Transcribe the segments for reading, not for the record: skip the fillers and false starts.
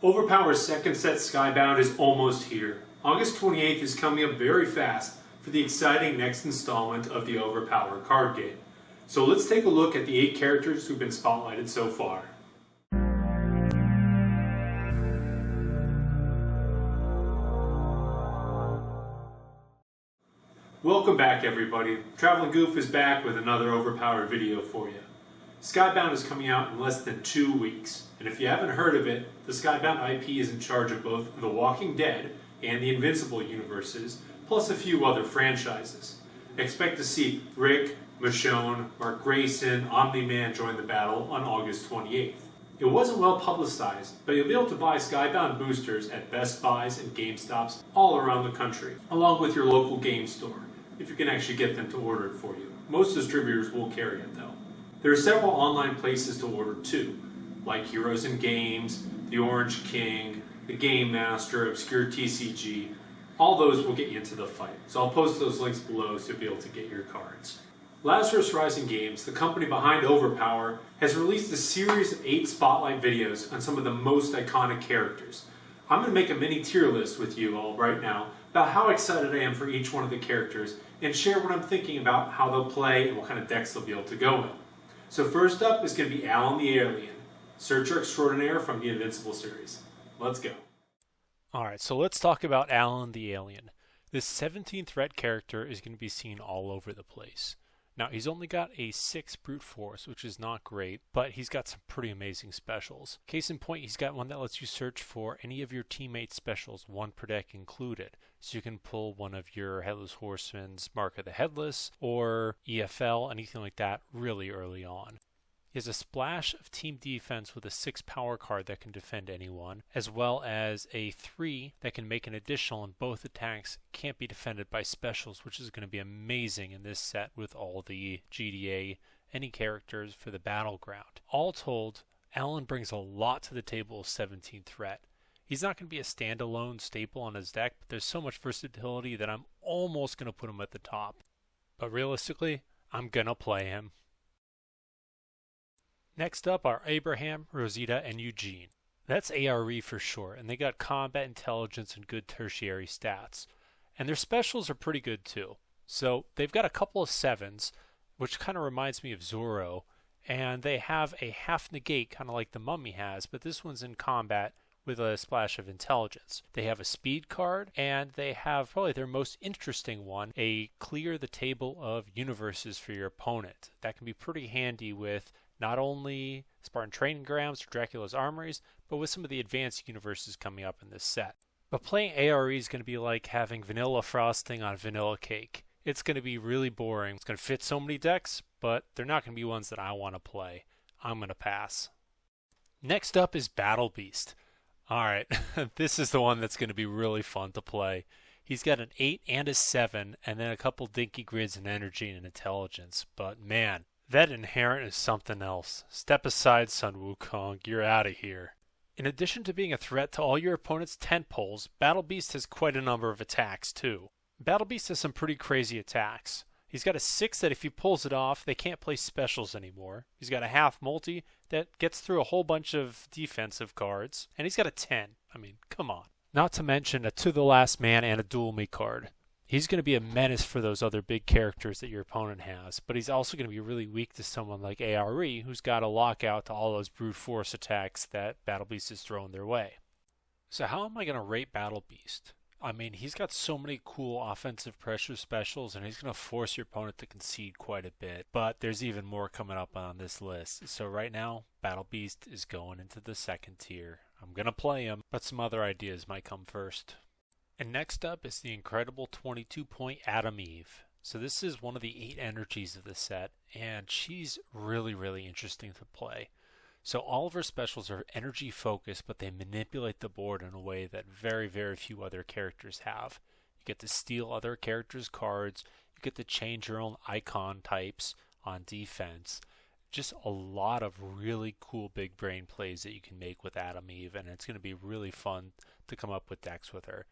Overpower's second set Skybound is almost here. August 28th is coming up very fast for the exciting next installment of the Overpower card game. So let's take a look at the 8 characters who've been spotlighted so far. Welcome back everybody. Traveling Goof is back with another Overpower video for you. Skybound is coming out in less than 2 weeks, and if you haven't heard of it, the Skybound IP is in charge of both The Walking Dead and the Invincible universes, plus a few other franchises. Expect to see Rick, Michonne, Mark Grayson, Omni-Man join the battle on August 28th. It wasn't well publicized, but you'll be able to buy Skybound boosters at Bestbuys and Gamestops all around the country, along with your local game store, if you can actually get them to order it for you. Most distributors will carry it though. There are several online places to order too, like Heroes and Games, The Orange King, The Game Master, Obscure TCG. All those will get you into the fight, so I'll post those links below so you'll be able to get your cards. Lazarus Rising Games, the company behind Overpower, has released a series of 8 spotlight videos on some of the most iconic characters. I'm going to make a mini tier list with you all right now about how excited I am for each one of the characters and share what I'm thinking about how they'll play and what kind of decks they'll be able to go in. So first up is going to be Alan the Alien, Searcher Extraordinaire from the Invincible series. Let's go. Alright, so let's talk about Alan the Alien. This 17th threat character is going to be seen all over the place. Now, he's only got a 6 brute force, which is not great, but he's got some pretty amazing specials. Case in point, he's got one that lets you search for any of your teammates' specials, 1 per deck included. So you can pull one of your Headless Horseman's Mark of the Headless, or EFL, anything like that, really early on. He has a splash of team defense with a 6 power card that can defend anyone, as well as a 3 that can make an additional and both attacks can't be defended by specials, which is going to be amazing in this set with all the GDA, any characters for the battleground. All told, Alan brings a lot to the table of 17th threat. He's not going to be a standalone staple on his deck, but there's so much versatility that I'm almost going to put him at the top. But realistically, I'm going to play him. Next up are Abraham, Rosita, and Eugene. That's ARE for short, and they got combat intelligence and good tertiary stats. And their specials are pretty good too. So they've got a couple of 7s, which kind of reminds me of Zorro, and they have a half negate, kind of like the Mummy has, but this one's in combat with a splash of intelligence. They have a speed card, and they have probably their most interesting one, a clear the table of universes for your opponent. That can be pretty handy with not only Spartan Training Grounds or Dracula's Armories, but with some of the advanced universes coming up in this set. But playing ARE is going to be like having vanilla frosting on vanilla cake. It's going to be really boring. It's going to fit so many decks, but they're not going to be ones that I want to play. I'm going to pass. Next up is Battle Beast. Alright, this is the one that's going to be really fun to play. He's got an 8 and a 7, and then a couple dinky grids in energy and intelligence. But man, that inherent is something else. Step aside, Sun Wukong. You're out of here. In addition to being a threat to all your opponent's tentpoles, Battle Beast has quite a number of attacks too. Battle Beast has some pretty crazy attacks. He's got a 6 that if he pulls it off, they can't play specials anymore. He's got a half multi that gets through a whole bunch of defensive cards. And he's got a 10. I mean, come on. Not to mention a To the Last Man and a Duel Me card. He's going to be a menace for those other big characters that your opponent has, but he's also going to be really weak to someone like ARE, who's got a lockout to all those brute force attacks that Battle Beast is throwing their way. So how am I going to rate Battle Beast? I mean, he's got so many cool offensive pressure specials, and he's going to force your opponent to concede quite a bit, but there's even more coming up on this list. So right now, Battle Beast is going into the 2nd tier. I'm going to play him, but some other ideas might come first. And next up is the incredible 22-point Adam Eve. So this is one of the 8 energies of the set, and she's really, really interesting to play. So all of her specials are energy focused, but they manipulate the board in a way that very, very few other characters have. You get to steal other characters' cards, you get to change your own icon types on defense. Just a lot of really cool big brain plays that you can make with Adam Eve, and it's going to be really fun to come up with decks with her.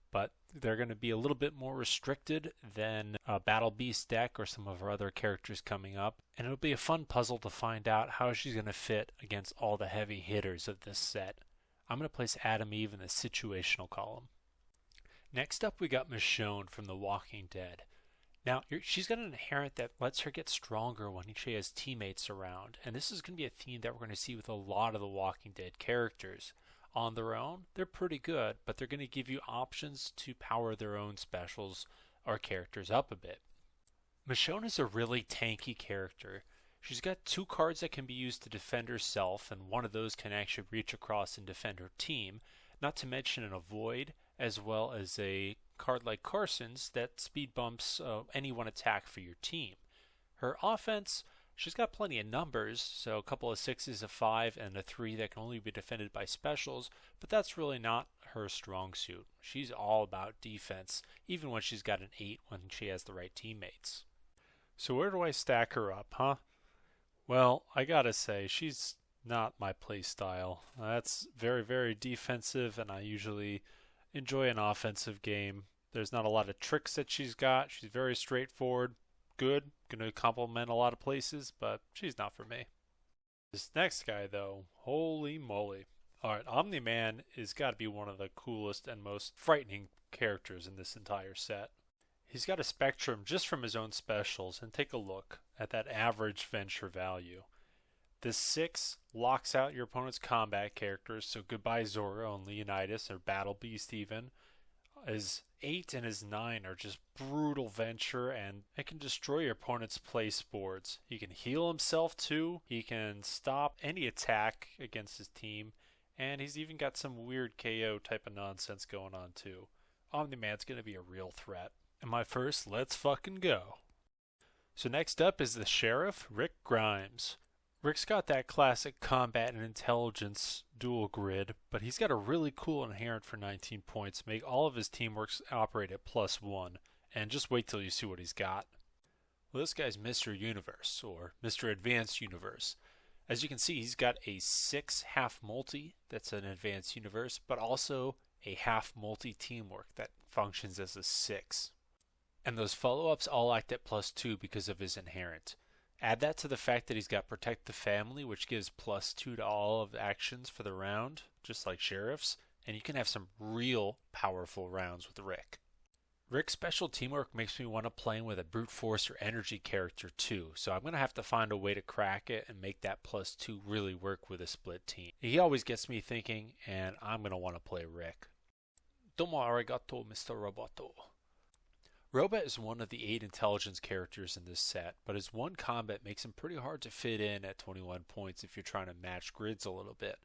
But they're going to be a little bit more restricted than a Battle Beast deck or some of her other characters coming up. And it'll be a fun puzzle to find out how she's going to fit against all the heavy hitters of this set. I'm going to place Adam Eve in the situational column. Next up, we got Michonne from The Walking Dead. Now, she's got an inherent that lets her get stronger when she has teammates around, and this is going to be a theme that we're going to see with a lot of The Walking Dead characters. On their own, they're pretty good, but they're going to give you options to power their own specials or characters up a bit. Michonne is a really tanky character. She's got 2 cards that can be used to defend herself, and one of those can actually reach across and defend her team, not to mention an avoid, as well as a card like Carson's that speed bumps any one attack for your team. Her offense, she's got plenty of numbers, so a couple of 6s, a 5, and a 3 that can only be defended by specials, but that's really not her strong suit. She's all about defense, even when she's got an 8 when she has the right teammates. So where do I stack her up, huh? Well, I gotta say, she's not my play style. That's very, very defensive, and I usually enjoy an offensive game. There's not a lot of tricks that she's got. She's very straightforward, good, gonna complement a lot of places, but she's not for me. This next guy, though, holy moly. Alright, Omni-Man is gotta be one of the coolest and most frightening characters in this entire set. He's got a spectrum just from his own specials, and take a look at that average venture value. The 6 locks out your opponent's combat characters, so goodbye Zoro and Leonidas, or Battle Beast even. His 8 and his 9 are just brutal venture, and it can destroy your opponent's place boards. He can heal himself too, he can stop any attack against his team, and he's even got some weird KO type of nonsense going on too. Omni-Man's going to be a real threat. And my first, let's fucking go. So next up is the Sheriff, Rick Grimes. Rick's got that classic combat and intelligence dual grid, but he's got a really cool inherent for 19 points, make all of his teamworks operate at +1, and just wait till you see what he's got. Well, this guy's Mr. Universe, or Mr. Advanced Universe. As you can see, he's got a 6 half multi, that's an Advanced Universe, but also a half multi teamwork that functions as a 6. And those follow-ups all act at +2 because of his inherent. Add that to the fact that he's got Protect the Family, which gives +2 to all of the actions for the round, just like Sheriff's, and you can have some real powerful rounds with Rick. Rick's special teamwork makes me want to play him with a brute force or energy character too, so I'm going to have to find a way to crack it and make that +2 really work with a split team. He always gets me thinking, and I'm going to want to play Rick. Domo arigato, Mr. Roboto. Robot is one of the 8 intelligence characters in this set, but his 1 combat makes him pretty hard to fit in at 21 points if you're trying to match grids a little bit.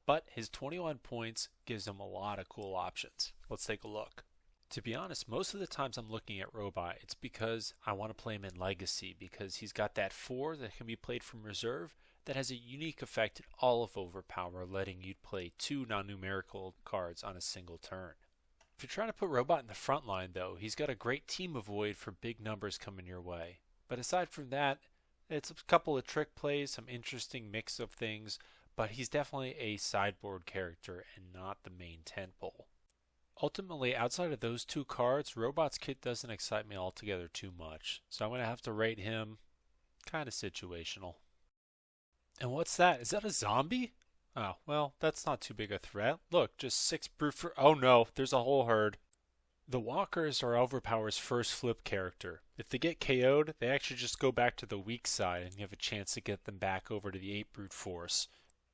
But his 21 points gives him a lot of cool options. Let's take a look. To be honest, most of the times I'm looking at Robot, it's because I want to play him in Legacy, because he's got that 4 that can be played from reserve that has a unique effect in all of Overpower, letting you play 2 non-numerical cards on a single turn. If you're trying to put Robot in the front line, though, he's got a great team avoid for big numbers coming your way. But aside from that, it's a couple of trick plays, some interesting mix of things, but he's definitely a sideboard character and not the main tentpole. Ultimately, outside of those 2 cards, Robot's kit doesn't excite me altogether too much, so I'm going to have to rate him kind of situational. And what's that? Is that a zombie? Oh, well, that's not too big a threat. Look, just 6 brute for... Oh no, there's a whole herd. The Walkers are Overpower's first flip character. If they get KO'd, they actually just go back to the weak side and you have a chance to get them back over to the 8 brute force.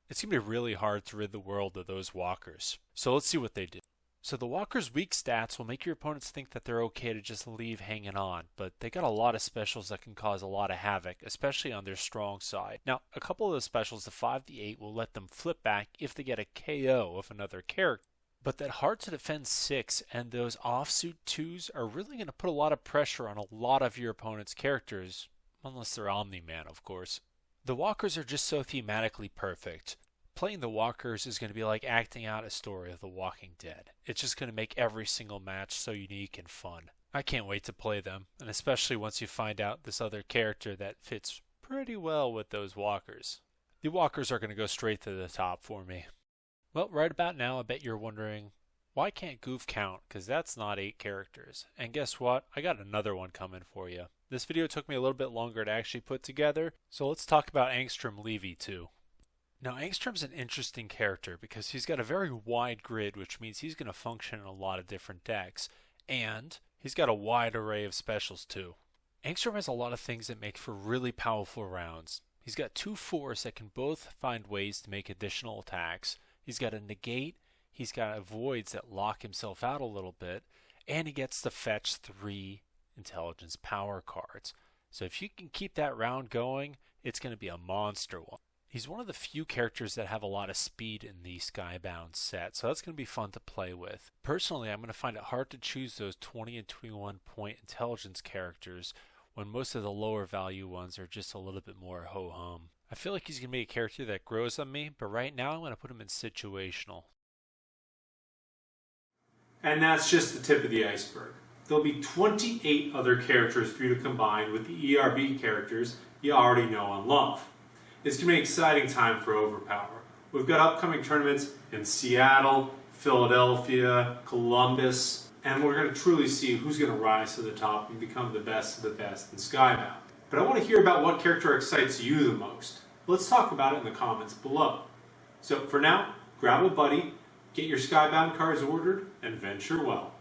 It's going to be really hard to rid the world of those Walkers. So let's see what they do. So the Walker's weak stats will make your opponents think that they're okay to just leave hanging on, but they got a lot of specials that can cause a lot of havoc, especially on their strong side. Now, a couple of those specials, the 5, the 8, will let them flip back if they get a KO of another character. But that hard to defend 6 and those offsuit 2s are really going to put a lot of pressure on a lot of your opponent's characters, unless they're Omni-Man, of course. The Walkers are just so thematically perfect. Playing the Walkers is going to be like acting out a story of The Walking Dead. It's just going to make every single match so unique and fun. I can't wait to play them, and especially once you find out this other character that fits pretty well with those Walkers. The Walkers are going to go straight to the top for me. Well, right about now, I bet you're wondering, why can't Goof count? Because that's not 8 characters. And guess what? I got another one coming for you. This video took me a little bit longer to actually put together, so let's talk about Angstrom Levy too. Now, Angstrom's an interesting character because he's got a very wide grid, which means he's going to function in a lot of different decks, and he's got a wide array of specials too. Angstrom has a lot of things that make for really powerful rounds. He's got 2 4s that can both find ways to make additional attacks. He's got a negate, he's got avoids that lock himself out a little bit, and he gets to fetch 3 intelligence power cards. So if you can keep that round going, it's going to be a monster one. He's one of the few characters that have a lot of speed in the Skybound set, so that's going to be fun to play with. Personally, I'm going to find it hard to choose those 20 and 21 point intelligence characters when most of the lower value ones are just a little bit more ho-hum. I feel like he's going to be a character that grows on me, but right now I'm going to put him in situational. And that's just the tip of the iceberg. There'll be 28 other characters for you to combine with the ERB characters you already know and love. It's going to be an exciting time for Overpower. We've got upcoming tournaments in Seattle, Philadelphia, Columbus, and we're going to truly see who's going to rise to the top and become the best of the best in Skybound. But I want to hear about what character excites you the most. Let's talk about it in the comments below. So for now, grab a buddy, get your Skybound cards ordered, and venture well.